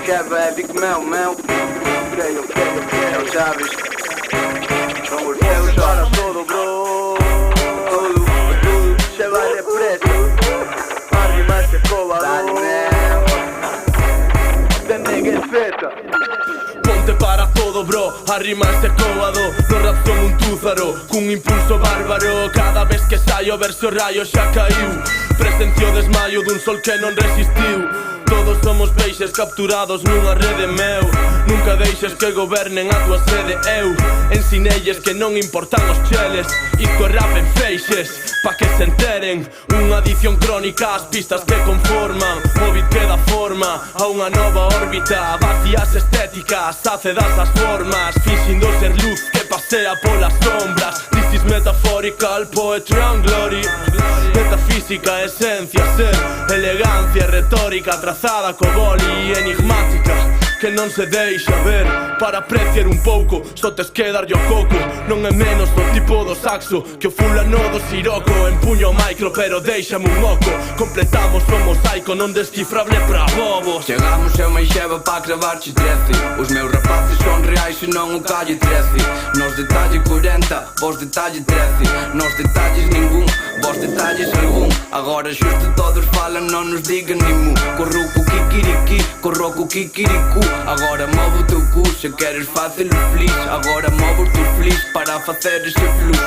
Keva é Big Mel, ok, sabes? Con golpeo para todo, bro. Todo, se va de preso. Arriba ese cobado. De neguefeta. Ponte para todo, bro, arrima este cóbado. No rap son un túzaro, cun impulso bárbaro. Cada vez que saio verso rayo xa caiu. Presencio desmaio dun sol que non resistiu. Todos somos peixes capturados nunha rede meu. Nunca deixes que gobernen a tua sede. Eu ensinelles que non importan os cheles. Isto é rap en feixes, pa que se enteren. Unha adición crónica ás pistas que conforman. O beat que dá forma a unha nova órbita. Vacías estéticas, ácedas as formas. Finxindo ser luz que pasea polas sombras. This is metaphorical, poetry and glory. Metafísica, esencia, ser, elegancia, retórica trazada co boli, enigmática que non se deixa ver. Para apreciar un pouco, só tes que darlle o coco. Non é menos do tipo do saxo que o fulano do siroco. Empuño o micro pero deixame un oco. Completamos o mosaico non descifrable pra bobos. Chegamos eu máis xeva pa gravarche 13. Os meus rapaces son reais e non o calle 13. Nos detalle 40, vos detalle 13. Nos detalles ningún, vos detalles algún. Agora xusto todos falan, non nos digan nin mu. Corro co kikiriki, corro co kikiriku. Agora movo o teu cu, se queres facer o flis. Agora movo o teu flis para facer ese flux.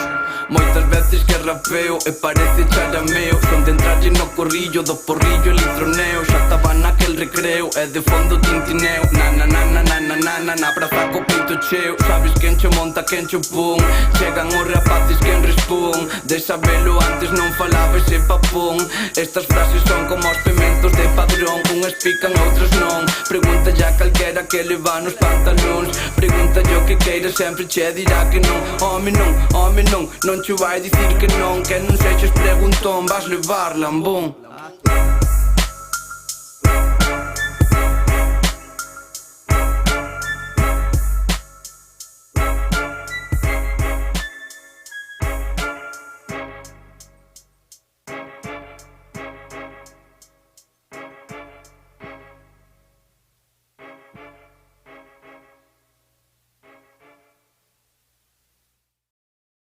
Moitas veces que rapeo e parece charameo. Son de entrarlle no corrillo do porrillo elitroneo. Xa estaba naquel recreo e de fondo tintineo. Na na na na na na na na na praza co peito cheo. Sabes quen che monta, quen che pon. Chegan os rapaces quen respon. De sabelo antes non falaba ese papón. Estas frases son como os pementos de padrón. Unhas pican, outras non. Pregunta ya calquera que leva nos pantalóns. Pregunta yo que queira, sempre che dirá que non. Home non, home non, non che vai dicir que non. Que non sexes preguntón, vas levar lambón.